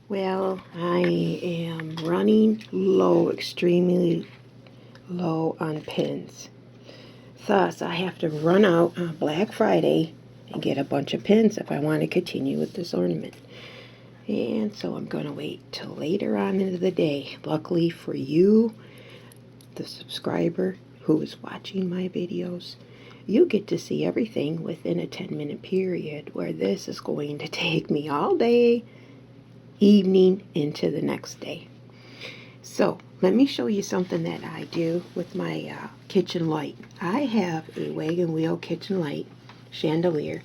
Well, I am running low, extremely low on pins. Thus, I have to run out on Black Friday and get a bunch of pins if I want to continue with this ornament. And so I'm going to wait till later on into the day. Luckily for you, the subscriber who is watching my videos, you get to see everything within a 10-minute period, where this is going to take me all day, evening into the next day. So let me show you something that I do with my kitchen light. I have a Wagon wheel kitchen light chandelier,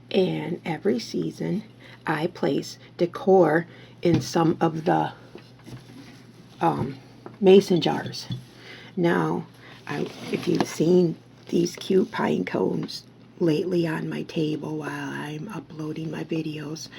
and every season I place decor in some of the mason jars. Now, if you've seen these cute pine cones lately on my table while I'm uploading my videos,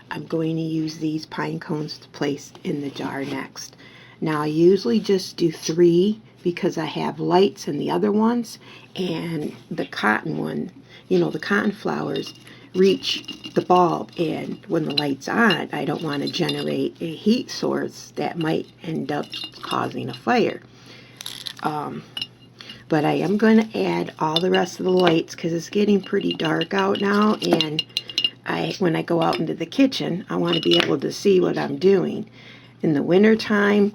I'm going to use these pine cones to place in the jar next. Now, I usually just do 3 because I have lights in the other ones, and the cotton one, the cotton flowers reach the bulb, and when the light's on, I don't want to generate a heat source that might end up causing a fire. But I am going to add all the rest of the lights because it's getting pretty dark out now, and when I go out into the kitchen, I want to be able to see what I'm doing. In the winter time,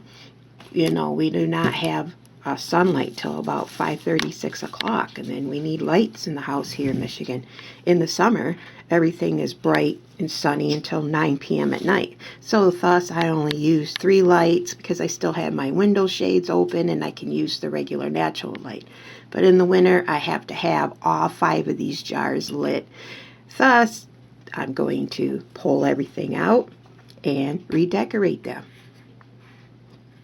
we do not have sunlight till about 5:30, 6 o'clock, and then we need lights in the house here in Michigan. In the summer, everything is bright and sunny until 9 p.m. at night. So thus, I only use 3 lights because I still have my window shades open and I can use the regular natural light. But in the winter, I have to have all 5 of these jars lit. Thus, I'm going to pull everything out and redecorate them.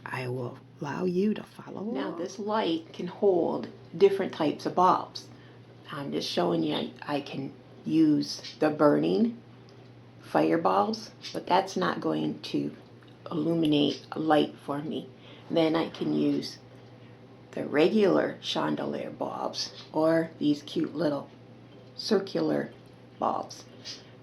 I will allow you to follow along. Now, this light can hold different types of bulbs. I'm just showing you I can use the burning fire bulbs, but that's not going to illuminate a light for me. Then I can use the regular chandelier bulbs or these cute little circular bulbs.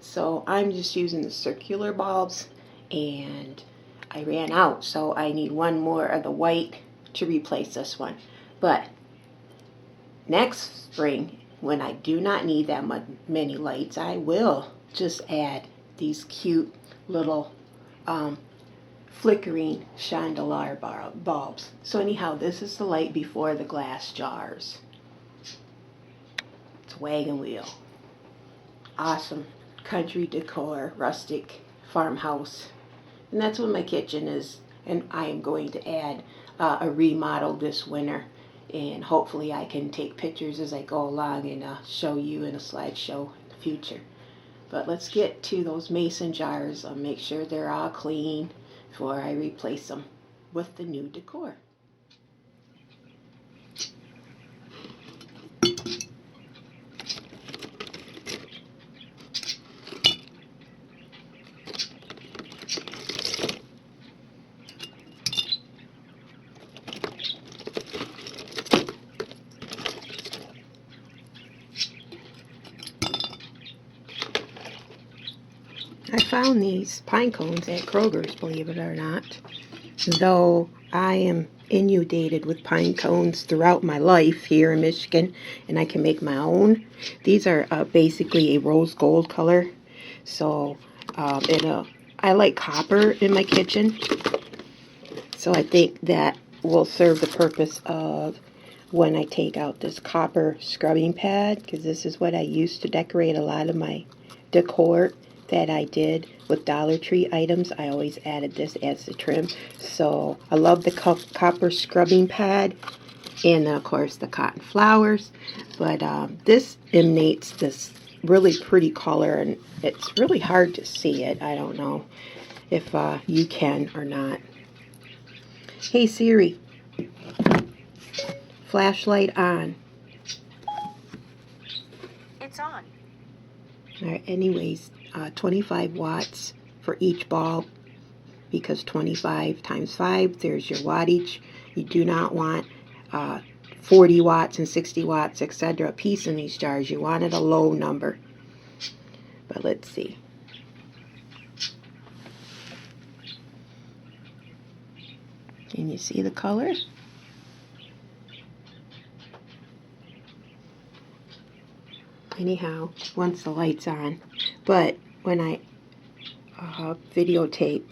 So I'm just using the circular bulbs, and I ran out, so I need one more of the white to replace this one. But next spring, when I do not need that many lights, I will just add these cute little flickering chandelier bulbs. So anyhow, this is the light before the glass jars. It's Wagon wheel. Awesome country decor, rustic farmhouse. And that's what my kitchen is. And I am going to add a remodel this winter. And hopefully I can take pictures as I go along and show you in a slideshow in the future. But let's get to those mason jars. I'll make sure they're all clean before I replace them with the new decor. I found these pine cones at Kroger's, believe it or not. Though I am inundated with pine cones throughout my life here in Michigan, and I can make my own. These are basically a rose gold color. So I like copper in my kitchen. So I think that will serve the purpose of when I take out this copper scrubbing pad, because this is what I use to decorate a lot of my decor that I did with Dollar Tree items. I always added this as the trim. So I love the copper scrubbing pad, and of course the cotton flowers. But this emanates this really pretty color, and it's really hard to see it. I don't know if you can or not. Hey Siri, flashlight on. It's on. All right, anyways, 25 watts for each bulb, because 25 times 5, there's your wattage. You do not want 40 watts and 60 watts, etc. a piece in these jars. You want it a low number. But let's see. Can you see the color? Anyhow, once the light's on. But when I videotape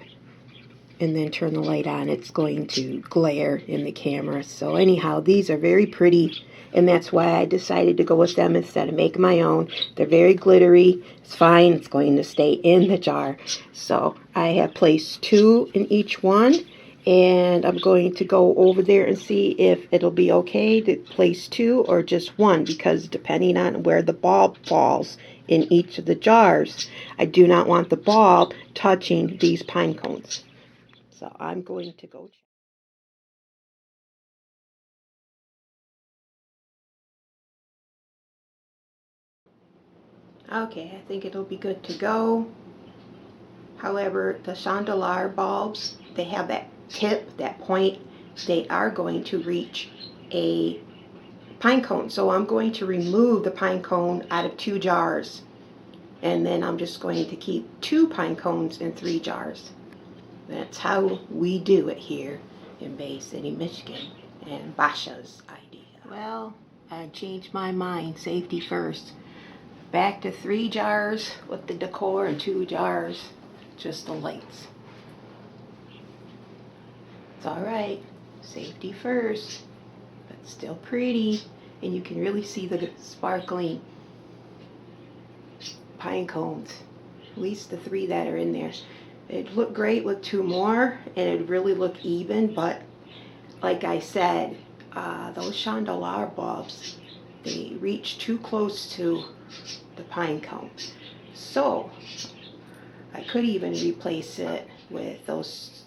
and then turn the light on, it's going to glare in the camera. So anyhow, these are very pretty, and that's why I decided to go with them instead of making my own. They're very glittery. It's fine. It's going to stay in the jar. So I have placed 2 in each one, and I'm going to go over there and see if it'll be okay to place 2 or just 1, because depending on where the bulb falls in each of the jars, I do not want the bulb touching these pine cones. So I'm going to go check. Okay, I think it'll be good to go. However, the chandelier bulbs, they have that tip, that point. They are going to reach a pine cone. So I'm going to remove the pine cone out of 2 jars. And then I'm just going to keep 2 pine cones in 3 jars. That's how we do it here in Bay City, Michigan, and Babcia's idea. Well, I changed my mind. Safety first. Back to 3 jars with the decor and 2 jars, just the lights. It's alright. Safety first, but still pretty. And you can really see the sparkling pine cones. At least the 3 that are in there. It'd look great with 2 more, and it'd really look even, but like I said, those chandelier bulbs, they reach too close to the pine cone. So I could even replace it with those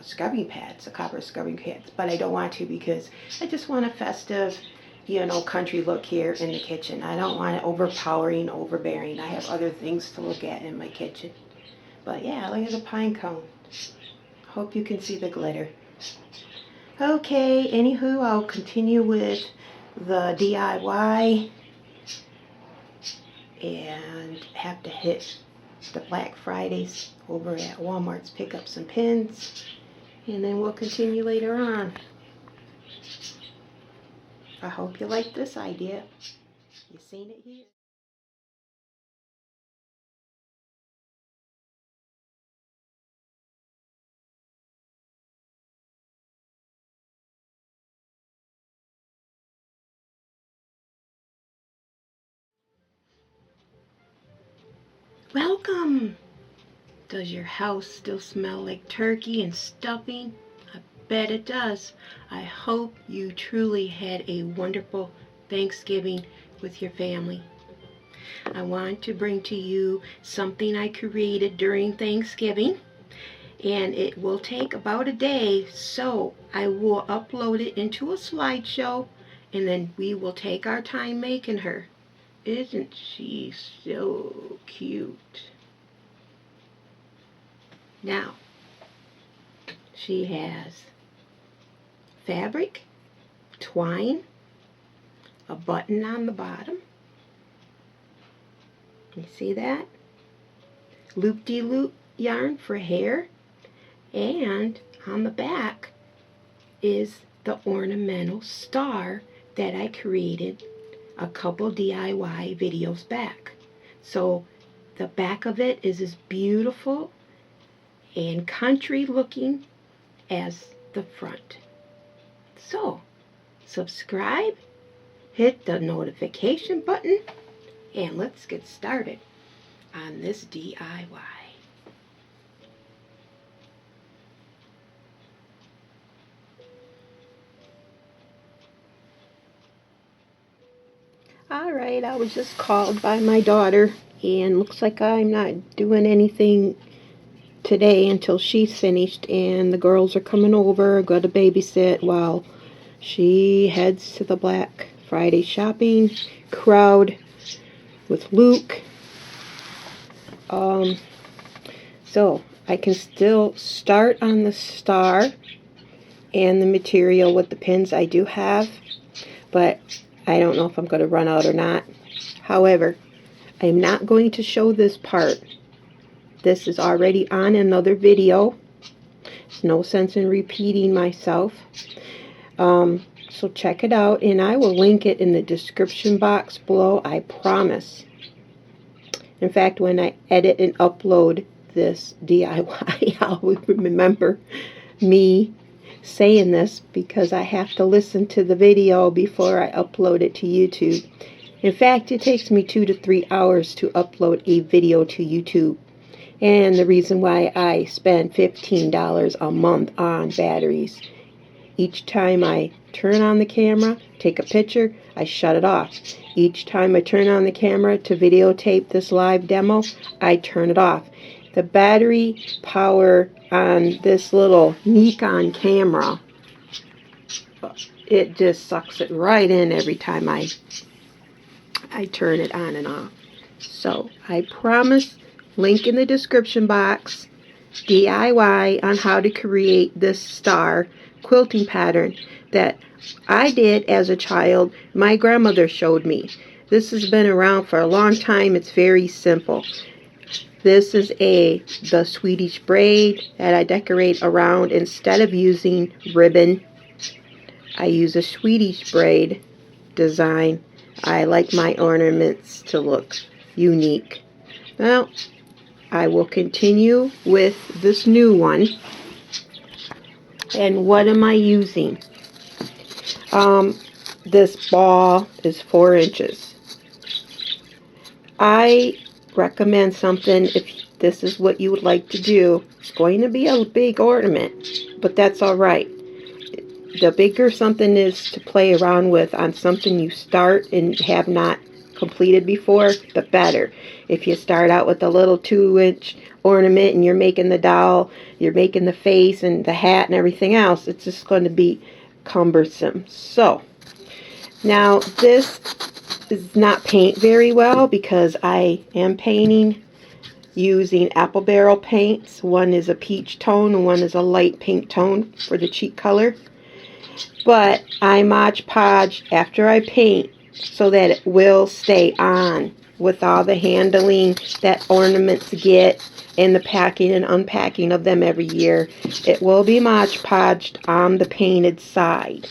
scrubbing pads, the copper scrubbing pads, but I don't want to, because I just want a festive, country look here in the kitchen. I don't want it overpowering, overbearing. I have other things to look at in my kitchen. But yeah, look at the pine cone. Hope you can see the glitter. Okay, anywho, I'll continue with the DIY and have to hit the Black Fridays over at Walmart's, pick up some pins, and then we'll continue later on. I hope you like this idea. You've seen it here. Welcome! Does your house still smell like turkey and stuffing? I bet it does. I hope you truly had a wonderful Thanksgiving with your family. I want to bring to you something I created during Thanksgiving, and it will take about a day, so I will upload it into a slideshow, and then we will take our time making her. Isn't she so cute? Now, she has fabric, twine, a button on the bottom. You see that? Loop-de-loop yarn for hair. And on the back is the ornamental star that I created a couple DIY videos back. So the back of it is as beautiful and country looking as the front. So subscribe, hit the notification button, and let's get started on this DIY. Alright, I was just called by my daughter, and looks like I'm not doing anything today until she's finished, and the girls are coming over, go to babysit while she heads to the Black Friday shopping crowd with Luke. So I can still start on the star and the material with the pins I do have, but I don't know if I'm going to run out or not. However, I am not going to show this part. This is already on another video. There's no sense in repeating myself. So check it out, and I will link it in the description box below, I promise. In fact, when I edit and upload this DIY, I'll remember me saying this because I have to listen to the video before I upload it to YouTube. In fact, it takes me 2 to 3 hours to upload a video to YouTube. And the reason why I spend $15 a month on batteries. Each time I turn on the camera, take a picture, I shut it off. Each time I turn on the camera to videotape this live demo, I turn it off. The battery power on this little Nikon camera, it just sucks it right in every time I turn it on and off. So I promise, link in the description box, DIY on how to create this star quilting pattern that I did as a child. My grandmother showed me. This has been around for a long time. It's very simple. This is the Swedish braid that I decorate around. Instead of using ribbon, I use a Swedish braid design. I like my ornaments to look unique. Now, I will continue with this new one. And what am I using? This ball is 4 inches. I recommend something, if this is what you would like to do. It's going to be a big ornament, but that's alright. The bigger something is to play around with on something you start and have not completed before, the better. If you start out with a little 2-inch ornament and you're making the doll, you're making the face and the hat and everything else, it's just going to be cumbersome. So now this does not paint very well because I am painting using apple barrel paints. One is a peach tone and one is a light pink tone for the cheek color. But I Mod Podge after I paint so that it will stay on with all the handling that ornaments get and the packing and unpacking of them every year. It will be Mod Podged on the painted side.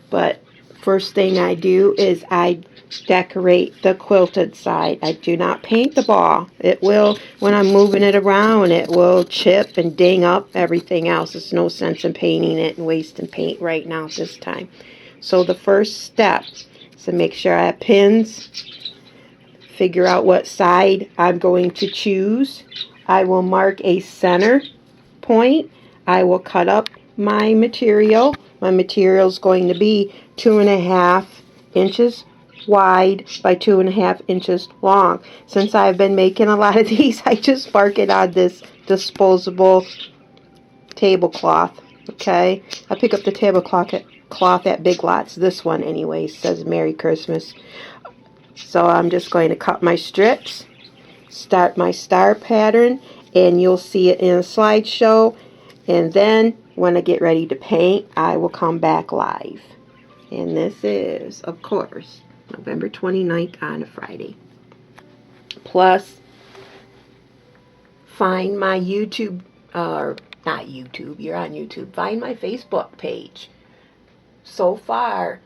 But first thing I do is I decorate the quilted side. I do not paint the ball. It will, when I'm moving it around, it will chip and ding up everything else. There's no sense in painting it and wasting paint right now at this time. So the first step is to make sure I have pins, figure out what side I'm going to choose. I will mark a center point. I will cut up my material. My material is going to be 2.5 inches wide by 2.5 inches long. Since I've been making a lot of these, I just mark it on this disposable tablecloth. Okay, I pick up the tablecloth at Big Lots. This one anyway says Merry Christmas. So I'm just going to cut my strips, start my star pattern, and you'll see it in a slideshow. And then when I get ready to paint, I will come back live. And this is, of course, November 29th on a Friday. Plus, find my YouTube, or not YouTube, you're on YouTube. Find my Facebook page. So far,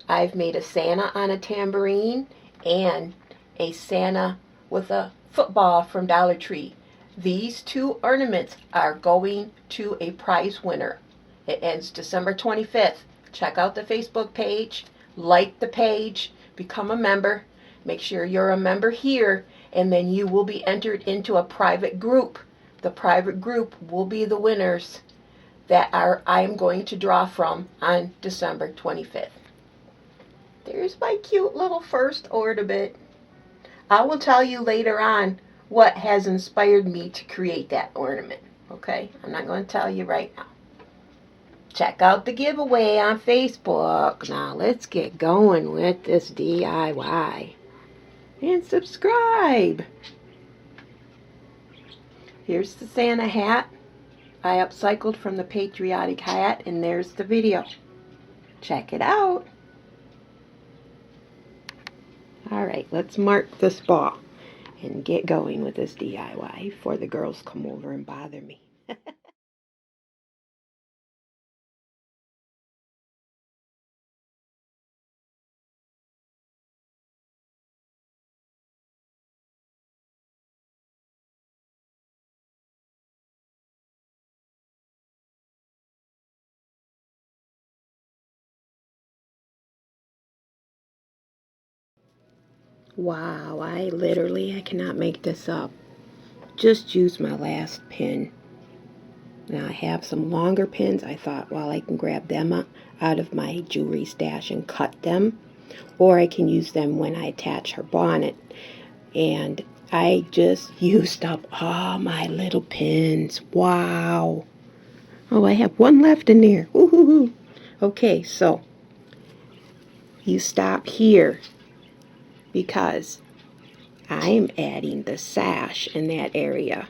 I've made a Santa on a tambourine and a Santa with a football from Dollar Tree. These 2 ornaments are going to a prize winner. It ends December 25th. Check out the Facebook page, like the page, become a member, make sure you're a member here, and then you will be entered into a private group. The private group will be the winners that I am going to draw from on December 25th. There's my cute little first ornament. I will tell you later on what has inspired me to create that ornament. Okay, I'm not going to tell you right now. Check out the giveaway on Facebook. Now let's get going with this DIY. And subscribe. Here's the Santa hat. I upcycled from the patriotic hat, and there's the video. Check it out. Alright, let's mark this ball and get going with this DIY before the girls come over and bother me. Wow, I cannot make this up. Just use my last pin. Now I have some longer pins. I thought, well, I can grab them out of my jewelry stash and cut them, or I can use them when I attach her bonnet. And I just used up all my little pins. Wow. Oh, I have one left in there. Woo-hoo-hoo. Okay, so you stop here because I am adding the sash in that area.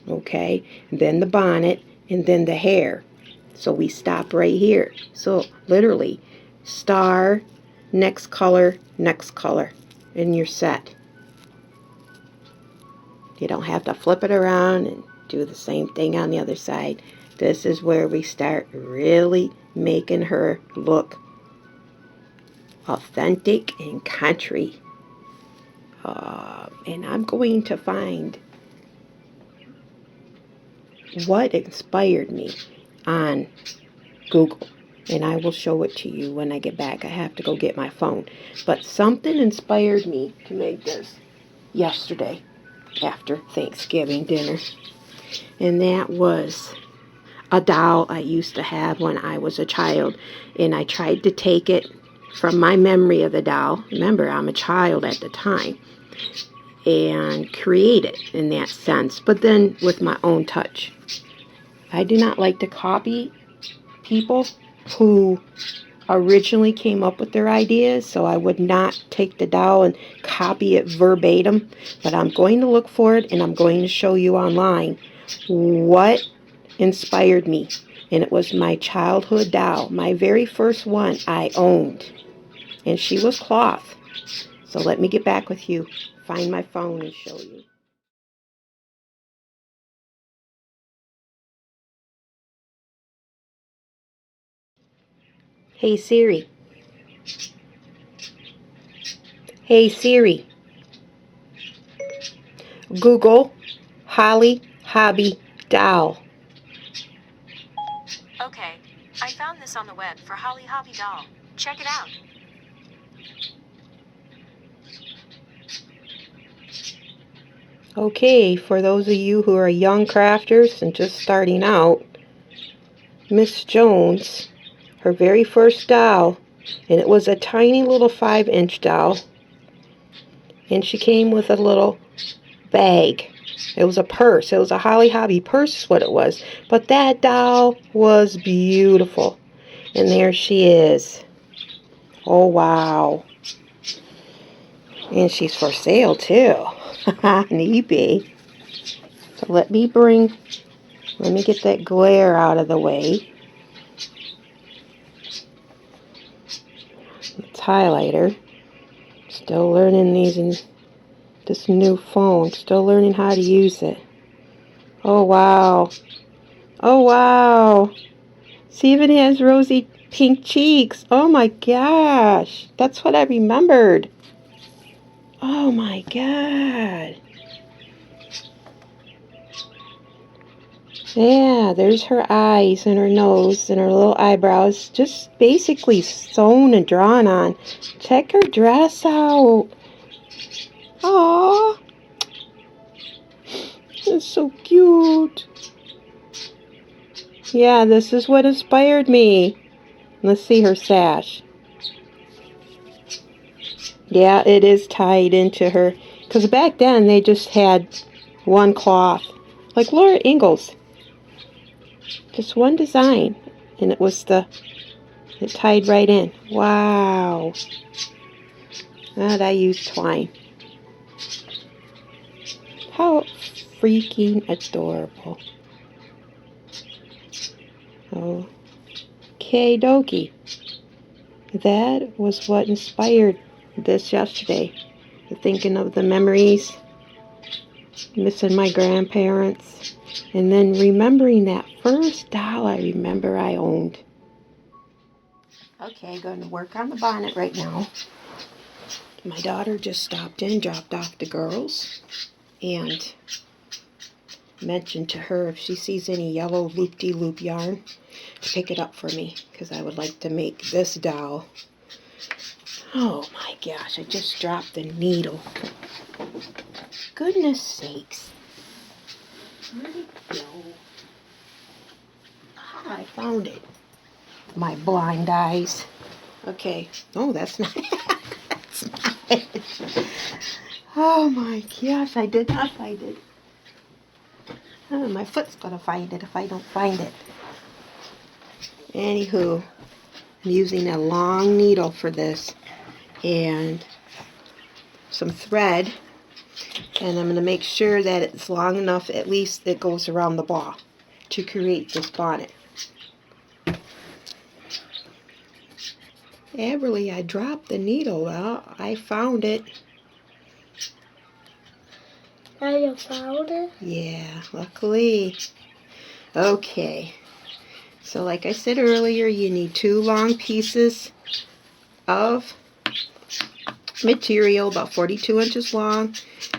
Okay, and then the bonnet, and then the hair. So we stop right here. So literally, star, next color, and you're set. You don't have to flip it around and do the same thing on the other side. This is where we start really making her look authentic and country. And I'm going to find what inspired me on Google, and I will show it to you when I get back. I have to go get my phone. But something inspired me to make this yesterday after Thanksgiving dinner. And that was a doll I used to have when I was a child. And I tried to take it from my memory of the doll. Remember, I'm a child at the time. And create it in that sense. But then with my own touch. I do not like to copy people who originally came up with their ideas, so I would not take the doll and copy it verbatim, but I'm going to look for it and I'm going to show you online what inspired me. And it was my childhood doll, my very first one I owned, and she was cloth. So let me get back with you, find my phone and show you. Hey Siri. Hey Siri. Google Holly Hobby doll. Okay, I found this on the web for Holly Hobby doll. Check it out. Okay, for those of you who are young crafters and just starting out, Miss Jones, her very first doll, and it was a tiny little 5-inch doll, and she came with a little bag. It was a purse. It was a Holly Hobby purse is what it was. But that doll was beautiful. And there she is. Oh, wow. And she's for sale, too. On eBay. So let me get that glare out of the way. It's highlighter. Still learning these in this new phone. Still learning how to use it. Oh, wow. Oh, wow. She even has rosy pink cheeks. Oh, my gosh. That's what I remembered. Oh, my God. Yeah, there's her eyes and her nose and her little eyebrows. Just basically sewn and drawn on. Check her dress out. Aww. It's so cute. Yeah, this is what inspired me. Let's see her sash. Yeah, it is tied into her. Because back then, they just had one cloth. Like Laura Ingalls. Just one design. And it tied right in. Wow. And I used twine. How freaking adorable. Okay, dokie. That was what inspired this yesterday. Thinking of the memories, missing my grandparents, and then remembering that first doll I remember I owned. Okay, going to work on the bonnet right now. My daughter just stopped in, dropped off the girls, and mentioned to her if she sees any yellow loop-de-loop yarn to pick it up for me, because I would like to make this doll Oh my gosh, I just dropped the needle. Goodness sakes. Where'd it go? Ah, I found it. My blind eyes. Okay. Oh, that's not that's not it. Oh my gosh, I did not find it. Oh, my foot's gonna find it if I don't find it. Anywho, I'm using a long needle for this and some thread, and I'm going to make sure that it's long enough, at least it goes around the ball to create this bonnet. Everly, I dropped the needle. Well, I found it. Now you found it? Yeah, luckily. Okay, so like I said earlier, you need 2 long pieces of material, about 42 inches long,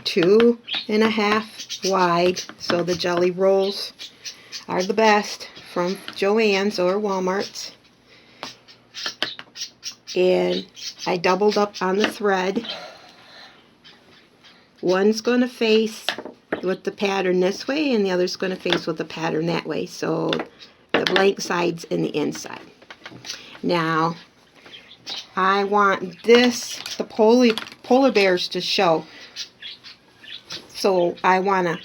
2.5 wide. So the jelly rolls are the best from Joann's or Walmart's. And I doubled up on the thread. One's going to face with the pattern this way, and the other's going to face with the pattern that way. So the blank side's in the inside. Now, I want the polar bears to show. So I want to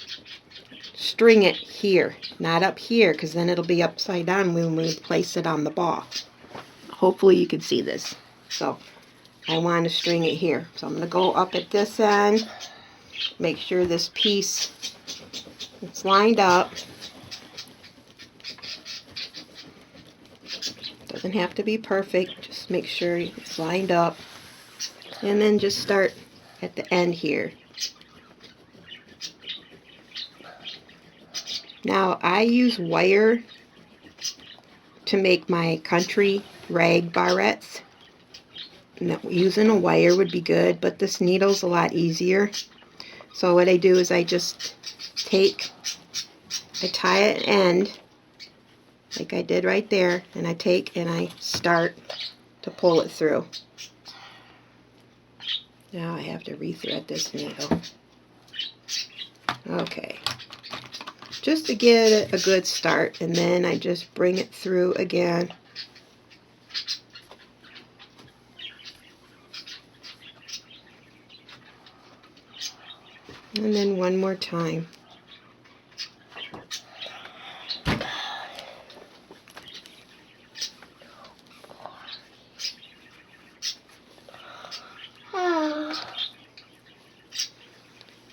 string it here, not up here, because then it'll be upside down when we place it on the ball. Hopefully you can see this. So I want to string it here. So I'm going to go up at this end, make sure this piece is lined up. Doesn't have to be perfect, just make sure it's lined up. And then just start at the end here. Now I use wire to make my country rag barrettes. Now, using a wire would be good, but this needle's a lot easier. So what I do is I just I tie an end, like I did right there, and I take and I start to pull it through. Now I have to rethread this needle. Okay. Just to get a good start, and then I just bring it through again. And then one more time.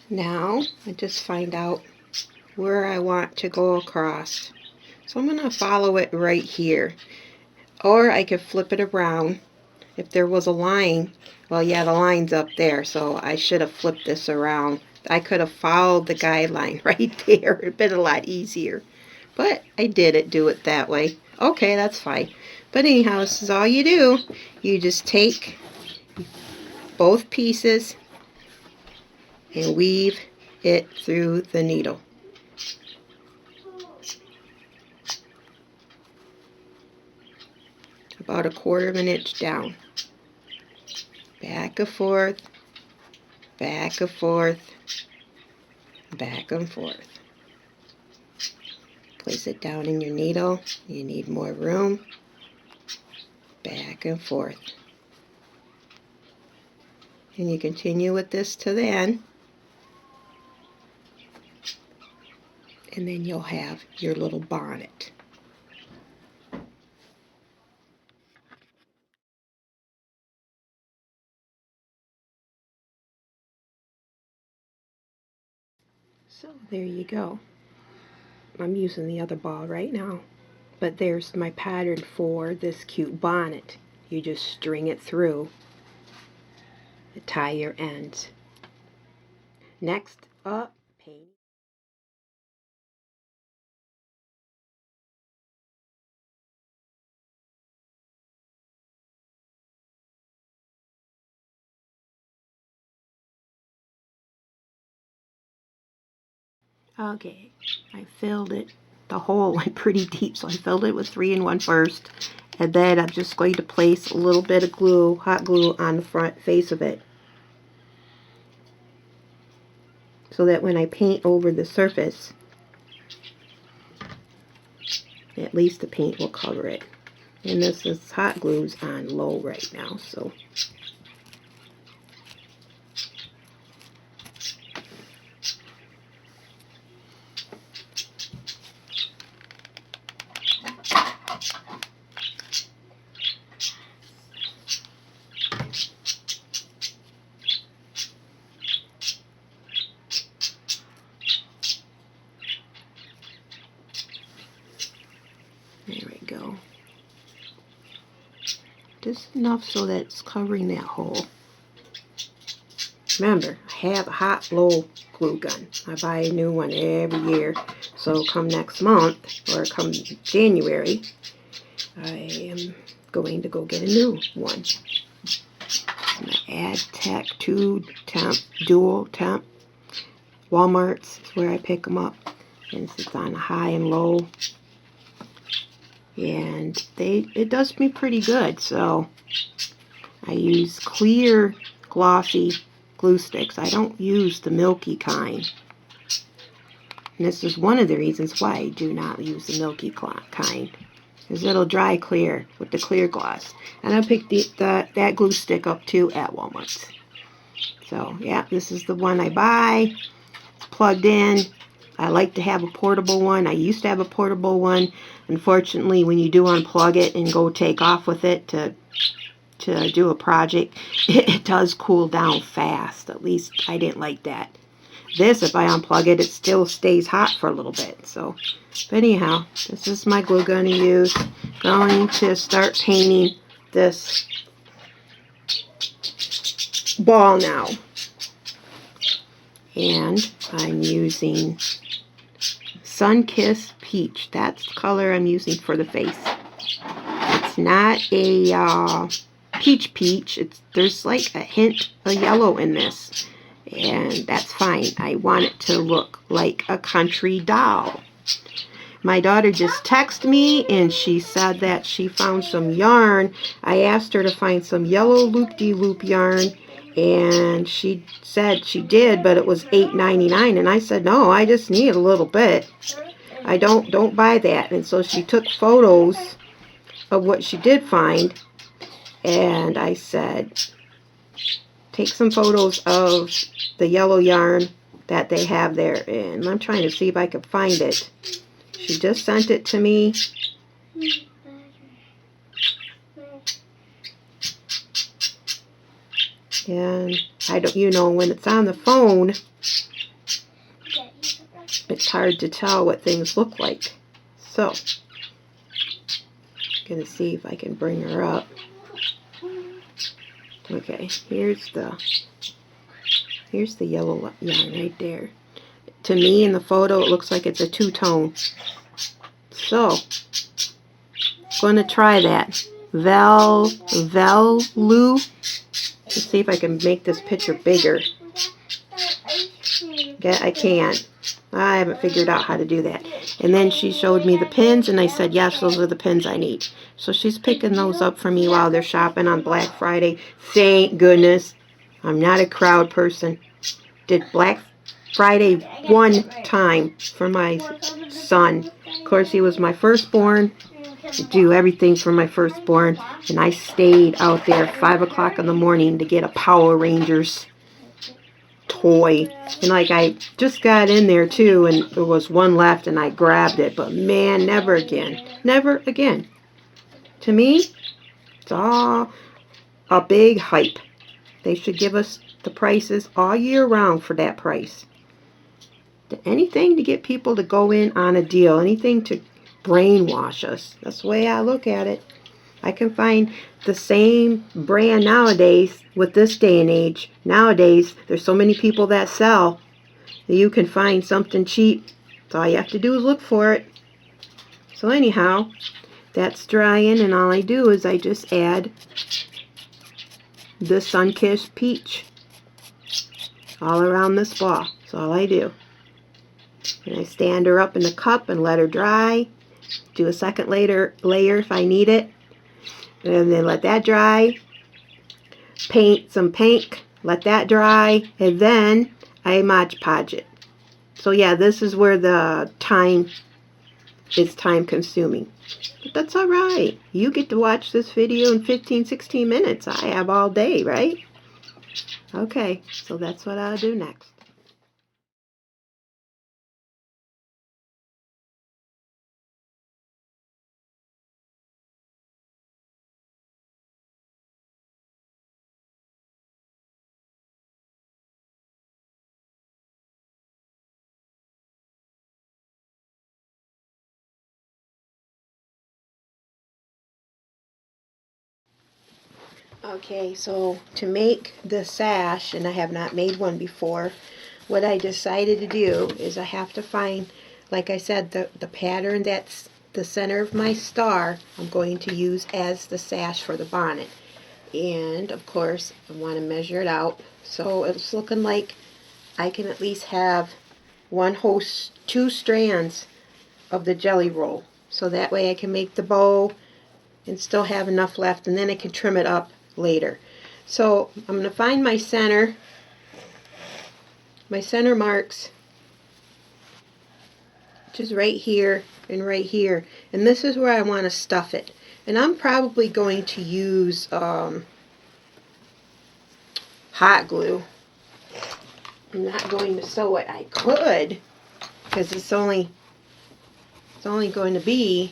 Now I just find out where I want to go across. So I'm going to follow it right here. Or I could flip it around. If there was a line, well, yeah, the line's up there, so I should have flipped this around. I could have followed the guideline right there. It'd been a lot easier. But I didn't do it that way. Okay, that's fine. But anyhow, this is all you do. You just take both pieces and weave it through the needle. About 1/4 of an inch down. Back and forth, back and forth, back and forth. Place it down in your needle. You need more room. Back and forth. And you continue with this to the end. And then you'll have your little bonnet. So there you go. I'm using the other ball right now. But there's my pattern for this cute bonnet. You just string it through. Tie your ends. Next up, paint. Okay, I filled it. The hole went pretty deep, so I filled it with 3-in-1 first, And then I'm just going to place a little bit of glue, hot glue, on the front face of it, so that when I paint over the surface, at least the paint will cover it. And this is hot glue's on low right now, so there we go. Just enough so that it's covering that hole. Remember, I have a hot blow glue gun. I buy a new one every year. So come next month, or come January, I am going to go get a new one. I'm going to add Tech 2 temp, dual temp. Walmart's is where I pick them up. And it's on high and low. And it does me pretty good. So I use clear glossy glue sticks. I don't use the milky kind. And this is one of the reasons why I do not use the milky kind, because it'll dry clear with the clear gloss. And I picked that glue stick up too at Walmart. So yeah, this is the one I buy. It's plugged in. I like to have a portable one. I used to have a portable one. Unfortunately, when you do unplug it and go take off with it to do a project, it does cool down fast. At least I didn't like that. This, if I unplug it, it still stays hot for a little bit. So, but anyhow, this is my glue gun to use. Going to start painting this ball now. And I'm using Sun-Kissed Peach. That's the color I'm using for the face. It's not a peach. There's like a hint of yellow in this. And that's fine. I want it to look like a country doll. My daughter just texted me and she said that she found some yarn. I asked her to find some yellow loop-de-loop yarn. And she said she did, but it was $8.99, and I said, no, I just need a little bit. I don't buy that. And so she took photos of what she did find, and I said, take some photos of the yellow yarn that they have there, and I'm trying to see if I can find it. She just sent it to me. And I don't, when it's on the phone, it's hard to tell what things look like. So, I'm going to see if I can bring her up. Okay, here's the yellow yarn right there. To me, in the photo, it looks like it's a two-tone. So, I'm going to try that. Velu. Let's see if I can make this picture bigger. Yeah, I can't. I haven't figured out how to do that. And then she showed me the pins, and I said, yes, those are the pins I need. So she's picking those up for me while they're shopping on Black Friday. Thank goodness. I'm not a crowd person. Did Black Friday one time for my son. Of course, he was my firstborn. Do everything for my firstborn, and I stayed out there 5 o'clock in the morning to get a Power Rangers toy. And like, I just got in there too, and there was one left, and I grabbed it, but man, never again. Never again. To me, it's all a big hype. They should give us the prices all year round for that price. Anything to get people to go in on a deal, anything to brainwash us. That's the way I look at it. I can find the same brand nowadays with this day and age. Nowadays, there's so many people that sell that you can find something cheap. So all you have to do is look for it. So anyhow, that's drying, and all I do is I just add the Sun-Kissed Peach all around this ball. That's all I do. And I stand her up in the cup and let her dry. Do a second layer if I need it. And then let that dry. Paint some pink, let that dry, and then I Mod Podge it. So yeah, this is where the time is time consuming. But that's alright. You get to watch this video in 15-16 minutes. I have all day, right? Okay, so that's what I'll do next. Okay, so to make the sash, and I have not made one before, what I decided to do is I have to find, like I said, the pattern that's the center of my star I'm going to use as the sash for the bonnet. And of course I want to measure it out, so it's looking like I can at least have two strands of the jelly roll, so that way I can make the bow and still have enough left, and then I can trim it up later. So I'm going to find my center marks, which is right here and right here, and this is where I want to stuff it. And I'm probably going to use hot glue. I'm not going to sew it. I could, because it's only going to be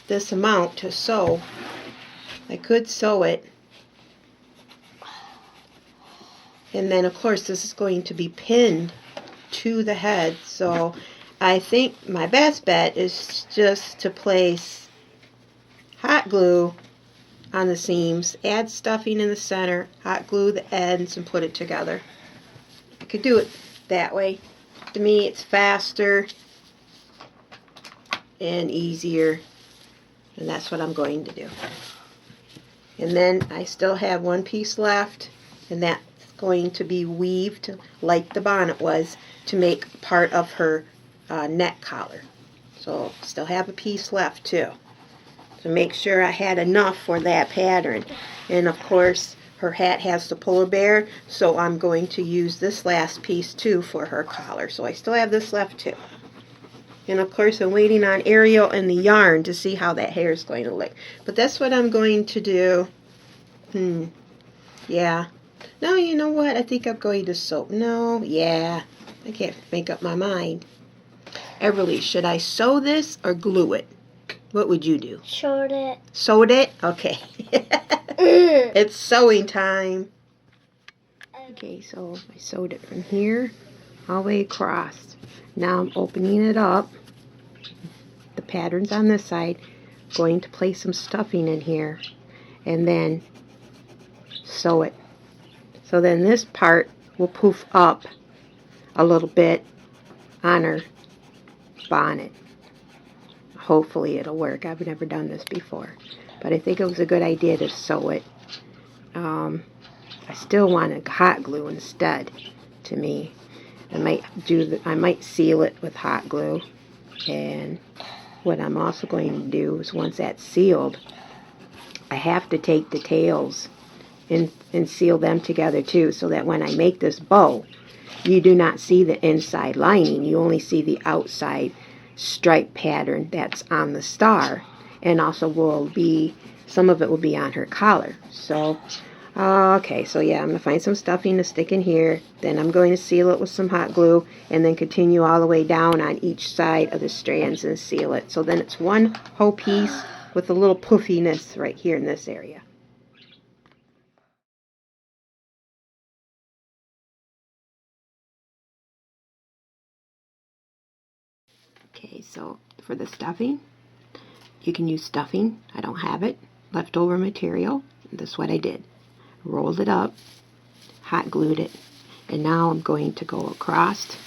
this amount to sew. I could sew it, and then of course this is going to be pinned to the head, so I think my best bet is just to place hot glue on the seams, add stuffing in the center, hot glue the ends, and put it together. I could do it that way. To me it's faster and easier, and that's what I'm going to do. And then I still have one piece left, and that's going to be weaved like the bonnet was to make part of her neck collar. So still have a piece left too, to make sure I had enough for that pattern. And of course her hat has the polar bear, so I'm going to use this last piece too for her collar. So I still have this left too. And of course I'm waiting on Ariel and the yarn to see how that hair is going to look. But that's what I'm going to do. Yeah. No, you know what? I think I'm going to sew. No, yeah. I can't make up my mind. Everly, should I sew this or glue it? What would you do? Sewed it. Sewed it? Okay. It's sewing time. Okay, so I sewed it from here all the way across. Now I'm opening it up. The pattern's on this side. Going to place some stuffing in here and then sew it. So then this part will poof up a little bit on her bonnet. Hopefully it'll work. I've never done this before, but I think it was a good idea to sew it. I still want hot glue instead. To me, I might seal it with hot glue. And what I'm also going to do is, once that's sealed, I have to take the tails and seal them together too, so that when I make this bow, you do not see the inside lining. You only see the outside stripe pattern that's on the star, and also some of it will be on her collar. So okay, so yeah, I'm going to find some stuffing to stick in here, then I'm going to seal it with some hot glue, and then continue all the way down on each side of the strands and seal it. So then it's one whole piece with a little poofiness right here in this area. Okay, so for the stuffing, you can use stuffing. I don't have it. Leftover material. That's what I did. Rolled it up, hot glued it, and now I'm going to go across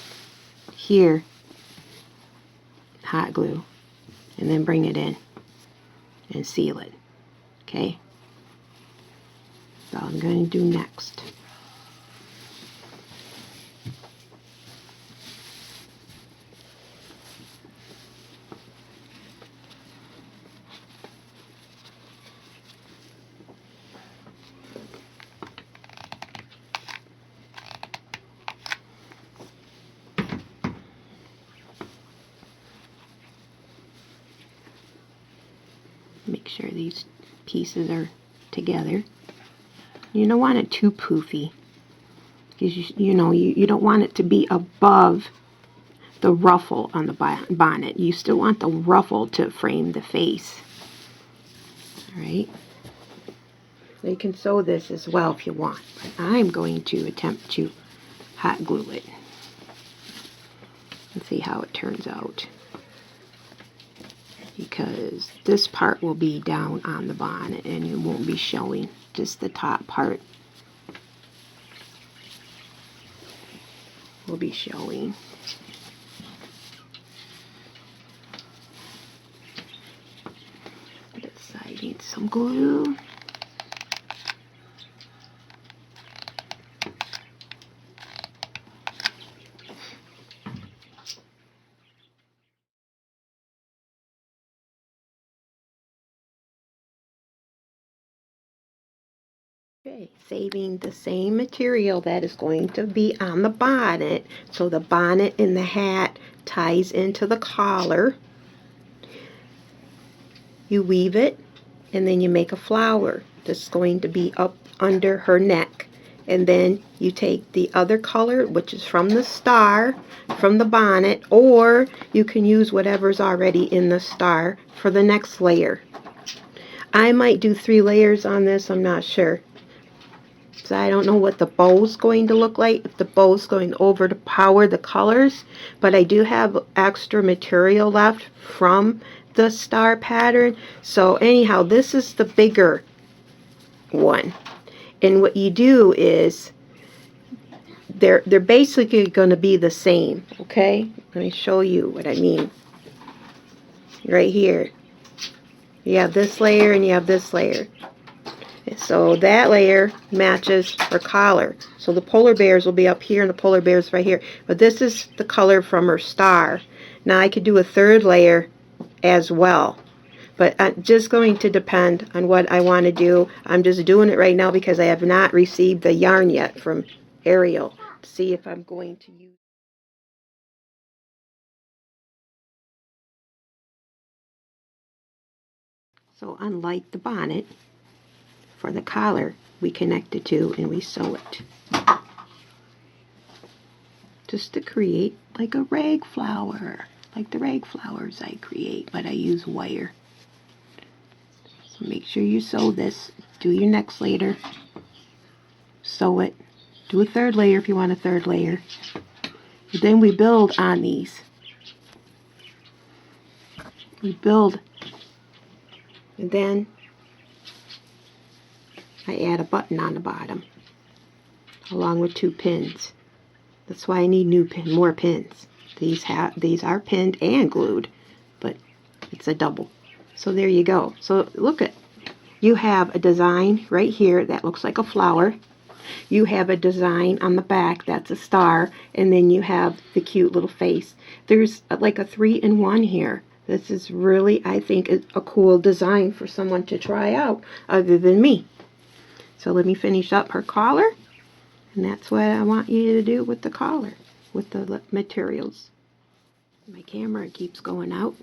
here, hot glue, and then bring it in and seal it. Okay? So I'm going to do next. Make sure these pieces are together. You don't want it too poofy, because you don't want it to be above the ruffle on the bonnet. You still want the ruffle to frame the face. Alright, so you can sew this as well if you want, but I'm going to attempt to hot glue it and see how it turns out, because this part will be down on the bonnet and it won't be showing, just the top part will be showing. This side needs some glue. Okay, saving the same material that is going to be on the bonnet, so the bonnet and the hat ties into the collar. You weave it, and then you make a flower that's going to be up under her neck. And then you take the other color, which is from the star, from the bonnet, or you can use whatever's already in the star for the next layer. I might do 3 layers on this, I'm not sure. So I don't know what the bow's going to look like, if the bow's going to overpower the colors, but I do have extra material left from the star pattern. So anyhow, this is the bigger one, and what you do is they're basically going to be the same. Okay, let me show you what I mean. Right here you have this layer and you have this layer. So that layer matches her collar. So the polar bears will be up here and the polar bears right here. But this is the color from her star. Now I could do a 3rd layer as well. But I'm just going to depend on what I want to do. I'm just doing it right now because I have not received the yarn yet from Ariel to see if I'm going to use. So unlike the bonnet, for the collar, we connect the two and we sew it. Just to create like a rag flower, like the rag flowers I create, but I use wire. So make sure you sew this. Do your next layer. Sew it. Do a 3rd layer if you want a 3rd layer. Then we build on these. We build, and then I add a button on the bottom along with 2 pins. That's why I need more pins. These are pinned and glued, but it's a double. So there you go. So look at, you have a design right here that looks like a flower. You have a design on the back that's a star, and then you have the cute little face. There's like a 3-in-1 here. This is really, I think, a cool design for someone to try out other than me. So let me finish up her collar, and that's what I want you to do with the collar, with the materials. My camera keeps going out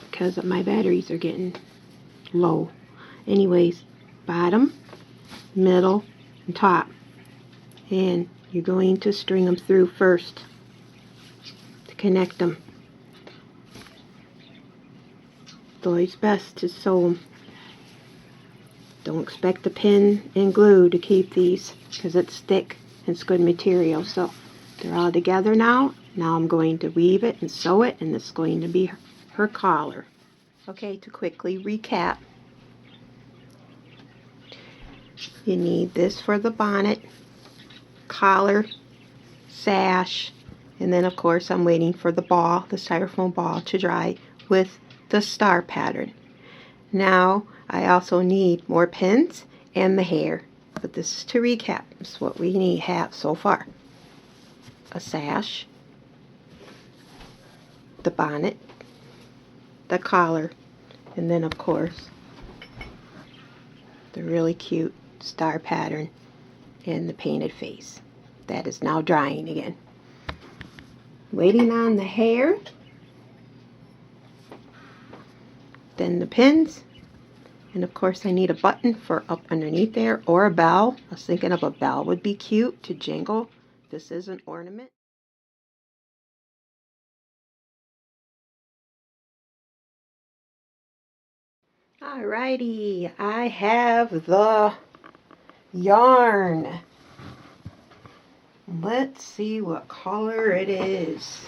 because my batteries are getting low. Anyways, bottom, middle, and top. And you're going to string them through first to connect them. It's always best to sew them. Don't expect the pin and glue to keep these because it's thick and it's good material. So they're all together now. Now I'm going to weave it and sew it, and this is going to be her collar. Okay, to quickly recap, you need this for the bonnet, collar, sash, and then of course I'm waiting for the ball, the styrofoam ball, to dry with the star pattern. Now I also need more pins and the hair, but this is to recap. This is what we have so far: a sash, the bonnet, the collar, and then of course the really cute star pattern and the painted face. That is now drying again. Waiting on the hair, then the pins, And of course I need a button for up underneath there, or a bell. I was thinking of a bell would be cute to jingle. This is an ornament. Alrighty, I have the yarn. Let's see what color it is.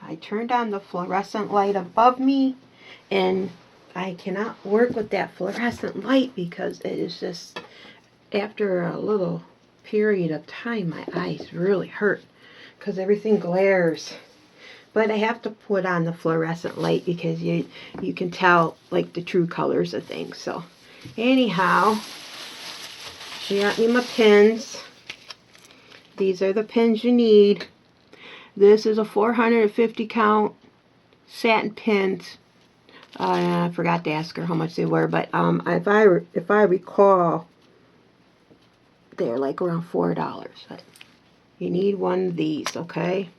I turned on the fluorescent light above me, and I cannot work with that fluorescent light because it is just, after a little period of time, my eyes really hurt because everything glares. But I have to put on the fluorescent light because you can tell like the true colors of things. So anyhow, she got me my pins. These are the pins you need. This is a 450 count satin pins. I forgot to ask her how much they were, but if I recall, they're like around $4. But you need one of these, okay?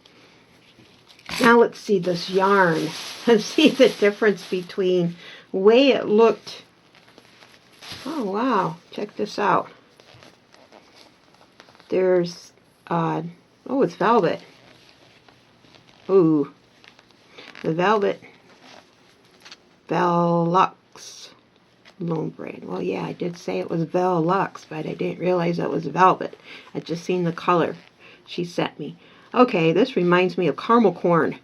Now let's see this yarn. Let's see the difference between the way it looked. Oh wow, check this out. There's, oh, it's velvet. Ooh, the velvet Velux loom braid. Well, yeah, I did say it was Velux, but I didn't realize it was velvet. I just seen the color she sent me. Okay, this reminds me of caramel corn.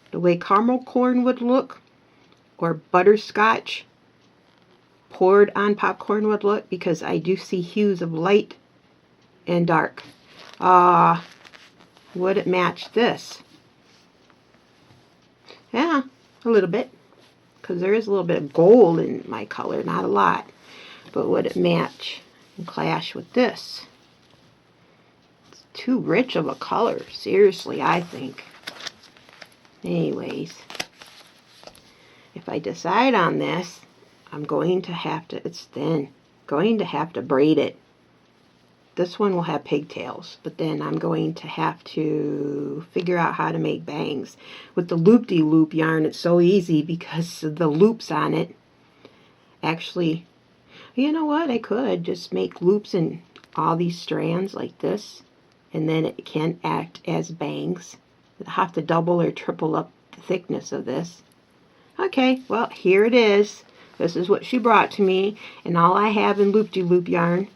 The way caramel corn would look, or butterscotch poured on popcorn would look, because I do see hues of light and dark. Would it match this? Yeah, a little bit, because there is a little bit of gold in my color, not a lot. But would it match and clash with this? It's too rich of a color, seriously, I think. Anyways, if I decide on this, I'm going to have to, it's thin, going to have to braid it. This one will have pigtails, but then I'm going to have to figure out how to make bangs. With the loop-de-loop yarn, it's so easy because of the loops on it. Actually, you know what? I could just make loops in all these strands like this, and then it can act as bangs. I'll have to double or triple up the thickness of this. Okay, well, here it is. This is what she brought to me, and all I have in loop-de-loop yarn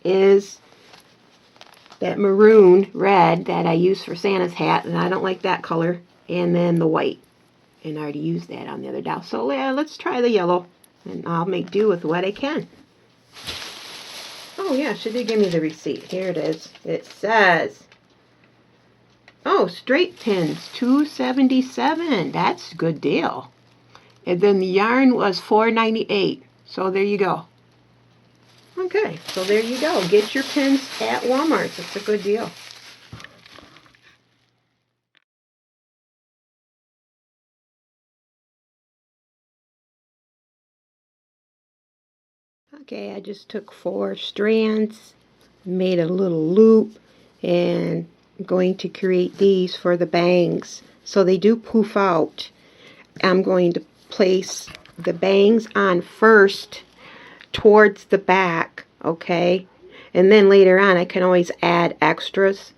is that maroon red that I use for Santa's hat, and I don't like that color, and then the white, and I already used that on the other doll. So yeah, let's try the yellow, and I'll make do with what I can. Oh yeah, she did give me the receipt. Here it is. It says, oh, straight pins, $2.77. That's a good deal. And then the yarn was $4.98. So there you go. Okay, so there you go. Get your pins at Walmart. It's a good deal. Okay, I just took 4 strands, made a little loop, and I'm going to create these for the bangs. So they do poof out. I'm going to place the bangs on first towards the back, okay? And then later on I can always add extras,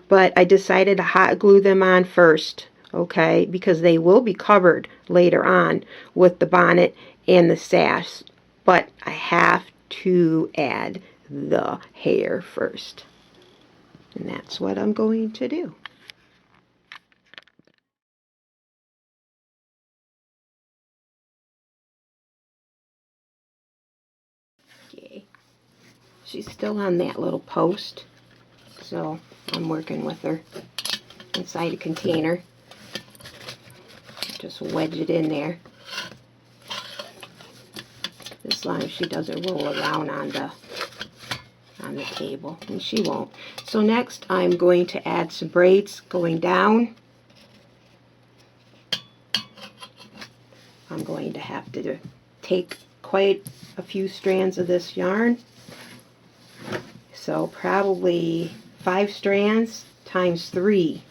but I decided to hot glue them on first, okay? Because they will be covered later on with the bonnet and the sash, but I have to add the hair first. And that's what I'm going to do. Okay. She's still on that little post, so I'm working with her inside a container. Just wedge it in there. As long as she doesn't roll around on the table, and she won't. So next I'm going to add some braids going down. I'm going to have to take quite a few strands of this yarn. So probably 5 strands times 3.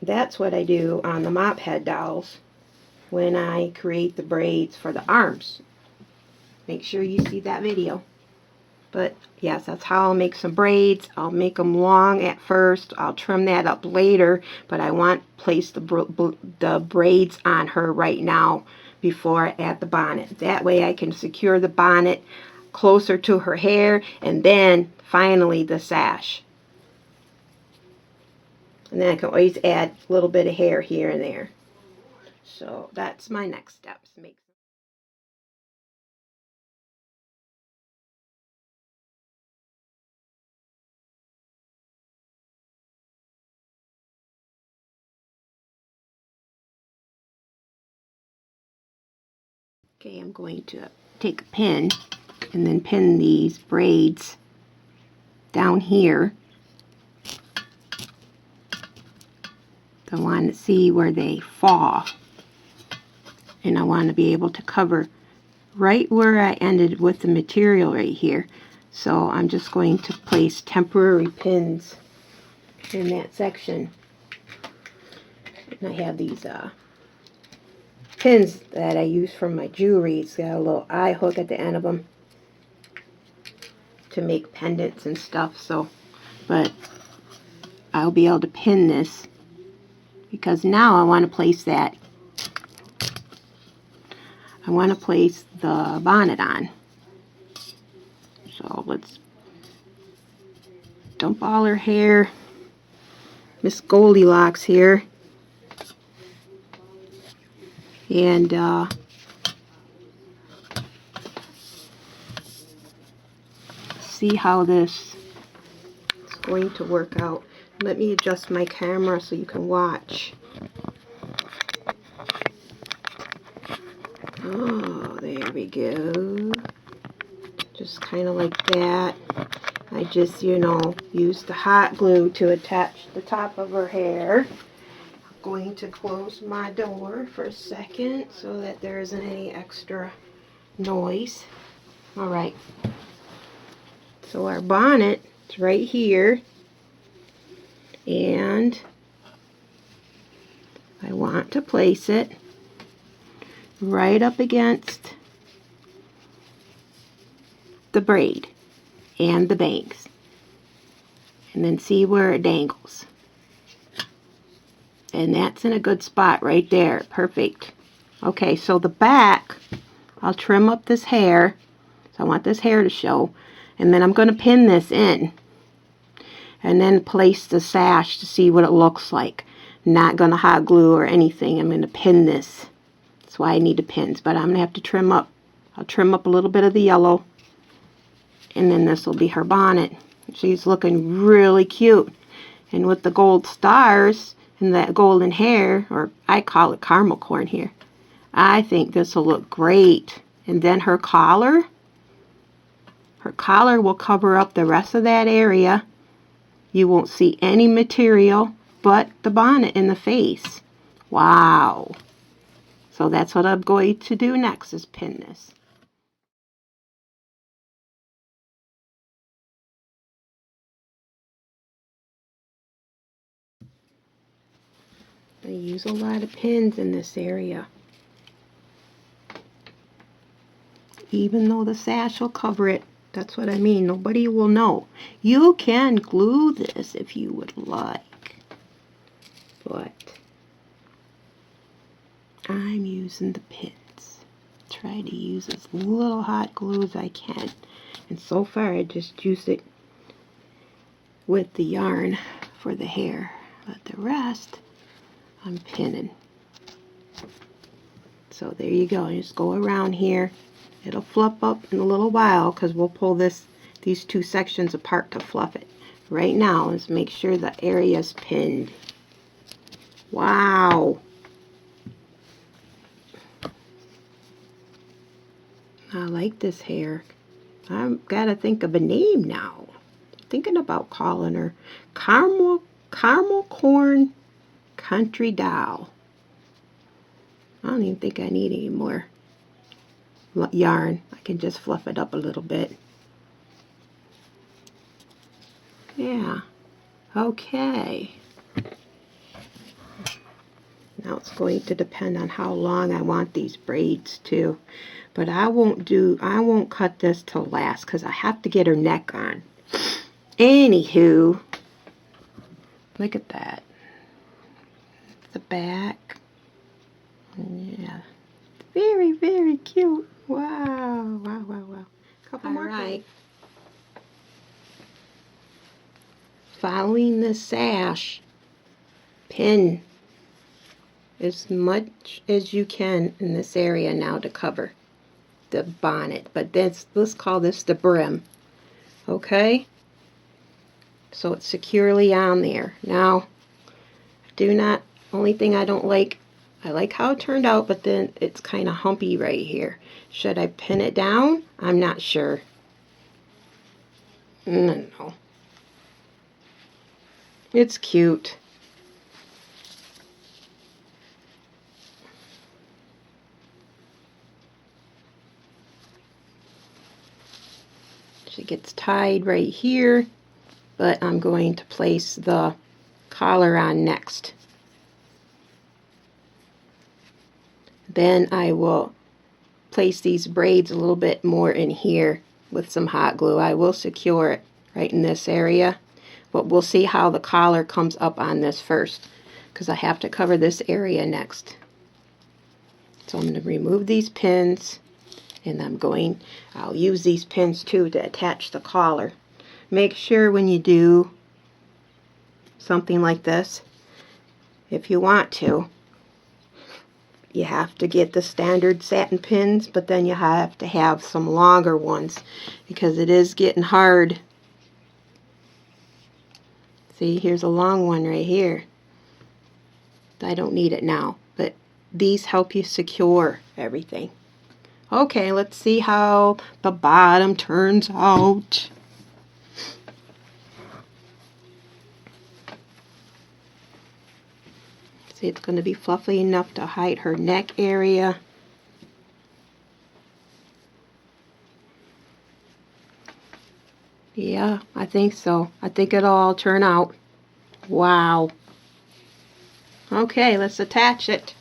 That's what I do on the mop head dolls. when I create the braids for the arms. Make sure you see that video. But yes, that's how I'll make some braids. I'll make them long at first. I'll trim that up later, but I want to place the braids on her right now before I add the bonnet. That way I can secure the bonnet closer to her hair, and then finally the sash. And then I can always add a little bit of hair here and there. So that's my next steps. Okay, I'm going to take a pin and then pin these braids down here. I want to see where they fall, and I want to be able to cover right where I ended with the material right here. So I'm just going to place temporary pins in that section. And I have these pins that I use from my jewelry. It's got a little eye hook at the end of them to make pendants and stuff. So, but I'll be able to pin this because now I want to place that. I want to place the bonnet on. So let's dump all her hair. Miss Goldilocks here. And see how this is going to work out. Let me adjust my camera so you can watch. Oh, there we go. Just kind of like that. I just, use the hot glue to attach the top of her hair. I'm going to close my door for a second so that there isn't any extra noise. Alright. So our bonnet is right here. And I want to place it right up against the braid and the bangs, and then see where it dangles, and that's in a good spot right there. Perfect. Okay, so the back, I'll trim up this hair, so I want this hair to show, and then I'm going to pin this in and then place the sash to see what it looks like. Not going to hot glue or anything. I'm going to pin this. That's why I need the pins, but I'm going to have to trim up. I'll trim up a little bit of the yellow, and then this will be her bonnet. She's looking really cute. And with the gold stars and that golden hair, or I call it caramel corn here, I think this will look great. And then her collar will cover up the rest of that area. You won't see any material but the bonnet in the face. Wow. So that's what I'm going to do next, is pin this. I use a lot of pins in this area. Even though the sash will cover it, that's what I mean. Nobody will know. You can glue this if you would like, but I'm using the pins. Try to use as little hot glue as I can. And so far I just used it with the yarn for the hair. But the rest I'm pinning. So there you go. Just go around here. It'll fluff up in a little while because we'll pull these two sections apart to fluff it. Right now, let's make sure the area's pinned. Wow. I like this hair. I've got to think of a name now. Thinking about calling her Caramel Corn Country Doll. I don't even think I need any more yarn. I can just fluff it up a little bit. Yeah. Okay. Now it's going to depend on how long I want these braids too. But I won't cut this till last because I have to get her neck on. Anywho, look at that. The back. Yeah. Very, very cute. Wow. Wow, wow, wow. Couple more. Right. Following the sash, pin as much as you can in this area now to cover the bonnet. But let's call this the brim. Okay? So it's securely on there. Now, only thing I don't like, I like how it turned out, but then it's kind of humpy right here. Should I pin it down? I'm not sure. No. It's cute. She gets tied right here, but I'm going to place the collar on next. Then I will place these braids a little bit more in here with some hot glue. I will secure it right in this area, but we'll see how the collar comes up on this first because I have to cover this area next. So I'm going to remove these pins, and I'll use these pins too to attach the collar. Make sure when you do something like this, if you want to, you have to get the standard satin pins, but then you have to have some longer ones because it is getting hard. See, here's a long one right here. I don't need it now, but these help you secure everything. Okay, let's see how the bottom turns out. See, it's going to be fluffy enough to hide her neck area. Yeah, I think so. I think it'll all turn out. Wow. Okay, let's attach it.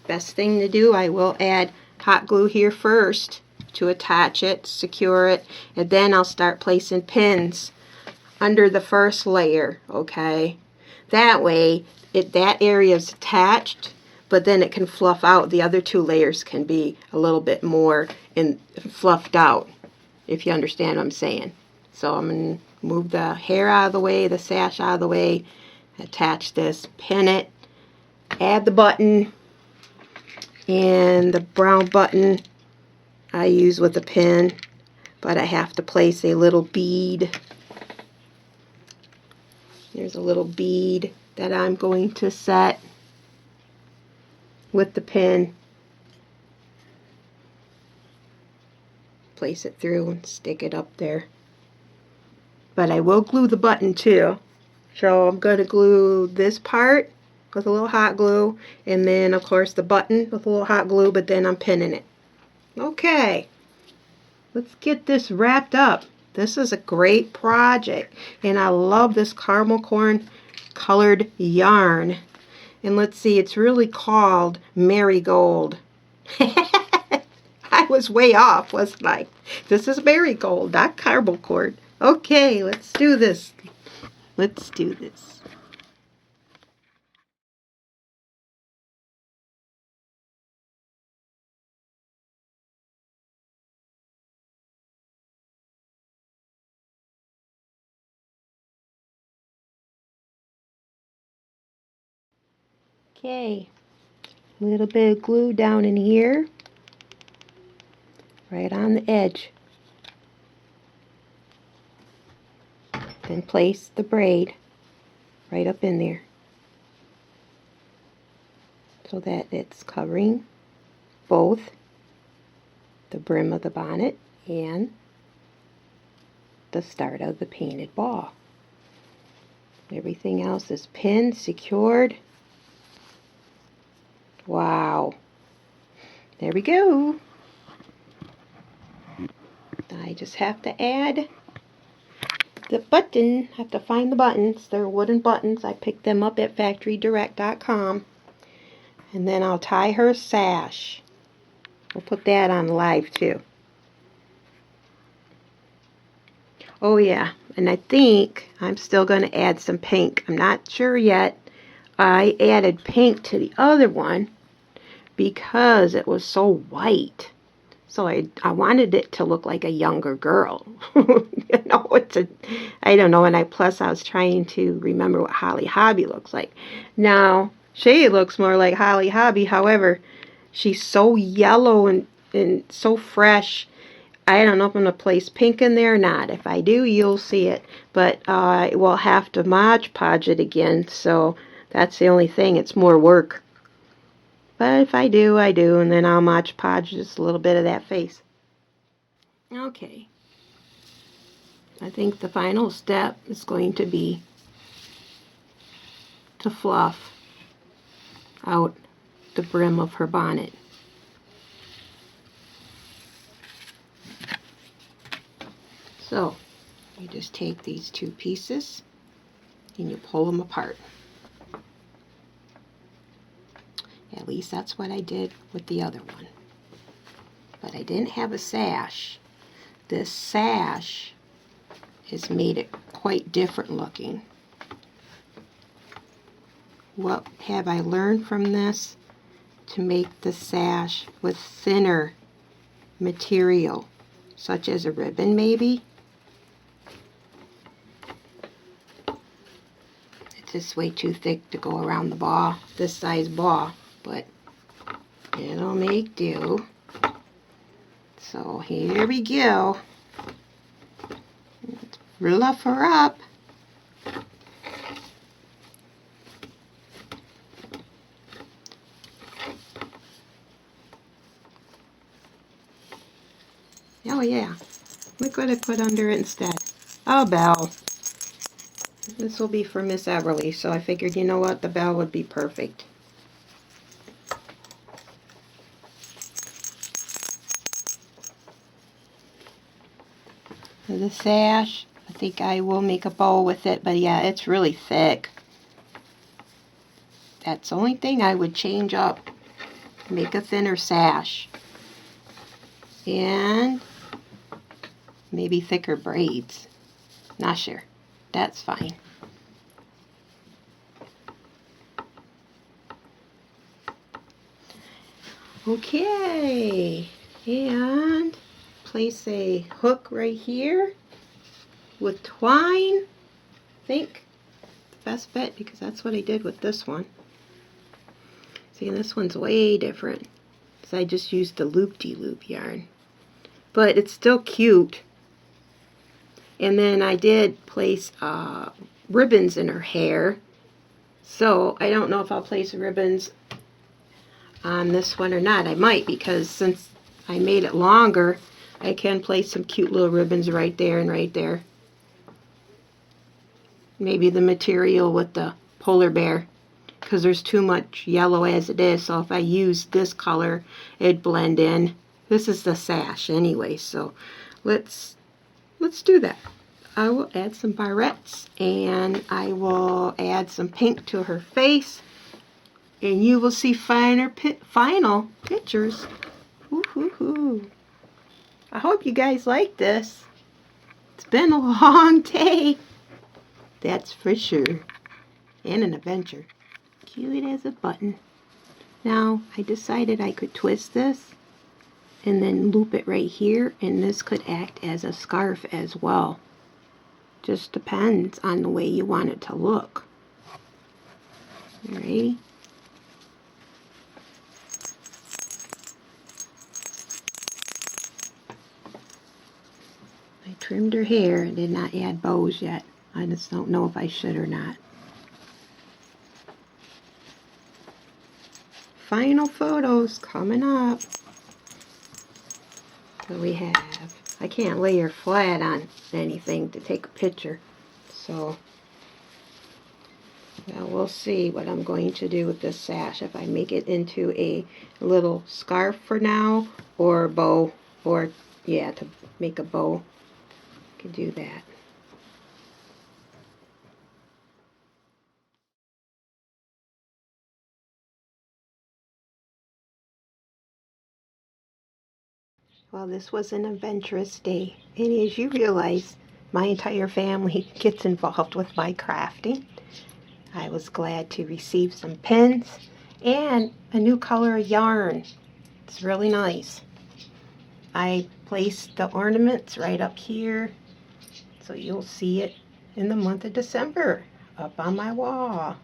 Best thing to do, I will add hot glue here first to attach it, secure it, and then I'll start placing pins under the first layer, okay? That way, that area is attached, but then it can fluff out. The other two layers can be a little bit more fluffed out, if you understand what I'm saying. So I'm going to move the hair out of the way, the sash out of the way, attach this, pin it, add the button, and the brown button I use with a pin, but I have to place a little bead. There's a little bead that I'm going to set with the pin. Place it through and stick it up there. But I will glue the button too. So I'm going to glue this part with a little hot glue, and then of course the button with a little hot glue, but then I'm pinning it. Okay, let's get this wrapped up. This is a great project, and I love this caramel corn colored yarn. And let's see, it's really called Marigold. I was way off, wasn't I? This is Marigold, not caramel corn. Okay, let's do this. Let's do this. Okay, a little bit of glue down in here, right on the edge. Then place the braid right up in there so that it's covering both the brim of the bonnet and the start of the painted ball. Everything else is pinned, secured. Wow. There we go. I just have to add the button. I have to find the buttons. They're wooden buttons. I picked them up at factorydirect.com. And then I'll tie her sash. We'll put that on live too. Oh yeah, and I think I'm still going to add some pink. I'm not sure yet. I added pink to the other one because it was so white. So I wanted it to look like a younger girl. You know, I don't know, and plus I was trying to remember what Holly Hobby looks like. Now, Shay looks more like Holly Hobby, however, she's so yellow and so fresh. I don't know if I'm going to place pink in there or not. If I do, you'll see it. But I will have to Mod Podge it again, so that's the only thing. It's more work. But if I do, I do, and then I'll Mod Podge just a little bit of that face. Okay. I think the final step is going to be to fluff out the brim of her bonnet. So, you just take these two pieces and you pull them apart. At least that's what I did with the other one. But I didn't have a sash. This sash has made it quite different looking. What have I learned from this? To make the sash with thinner material, such as a ribbon maybe. It's just way too thick to go around the ball, this size ball, but it'll make do. So here we go. Let's fluff her up. Oh yeah, look what I put under it instead. Oh, bell. This will be for Miss Everly, so I figured, you know what, the bell would be perfect. For the sash, I think I will make a bow with it, but yeah, it's really thick. That's the only thing I would change up. Make a thinner sash. And maybe thicker braids. Not sure. That's fine. Okay, and place a hook right here with twine. I think the best bet, because that's what I did with this one. See, this one's way different, because I just used the loop-de-loop yarn. But it's still cute. And then I did place ribbons in her hair. So I don't know if I'll place ribbons on this one or not. I might, because since I made it longer, I can place some cute little ribbons right there and right there. Maybe the material with the polar bear, because there's too much yellow as it is, so if I use this color, it'd blend in. This is the sash anyway, so let's do that. I will add some barrettes, and I will add some pink to her face, and you will see final pictures. Woo-hoo-hoo. I hope you guys like this. It's been a long day, that's for sure, and an adventure. Cute as a button. Now, I decided I could twist this and then loop it right here, and this could act as a scarf as well. Just depends on the way you want it to look. Alrighty. I trimmed her hair and did not add bows yet. I just don't know if I should or not. Final photos coming up. So we have, I can't lay her flat on anything to take a picture, so well, we'll see what I'm going to do with this sash, if I make it into a little scarf for now, or a bow, or yeah, to make a bow, I could do that. Well, this was an adventurous day, and as you realize, my entire family gets involved with my crafting. I was glad to receive some pins and a new color of yarn. It's really nice. I placed the ornaments right up here, so you'll see it in the month of December up on my wall.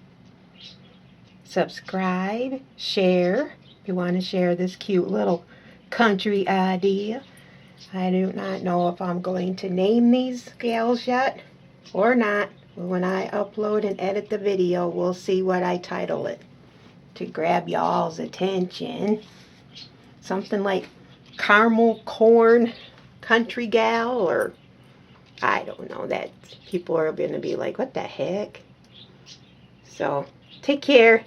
Subscribe, share if you want to share this cute little country idea. I do not know if I'm going to name these gals yet or not. When I upload and edit the video, we'll see what I title it to grab y'all's attention. Something like Caramel Corn Country Gal, or I don't know. That people are going to be like, what the heck? So, take care.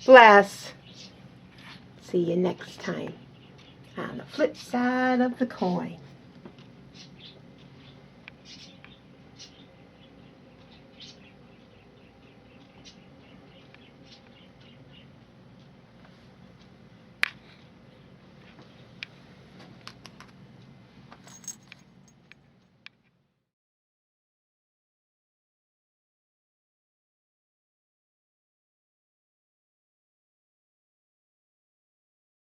Bless. See you next time on the flip side of the coin.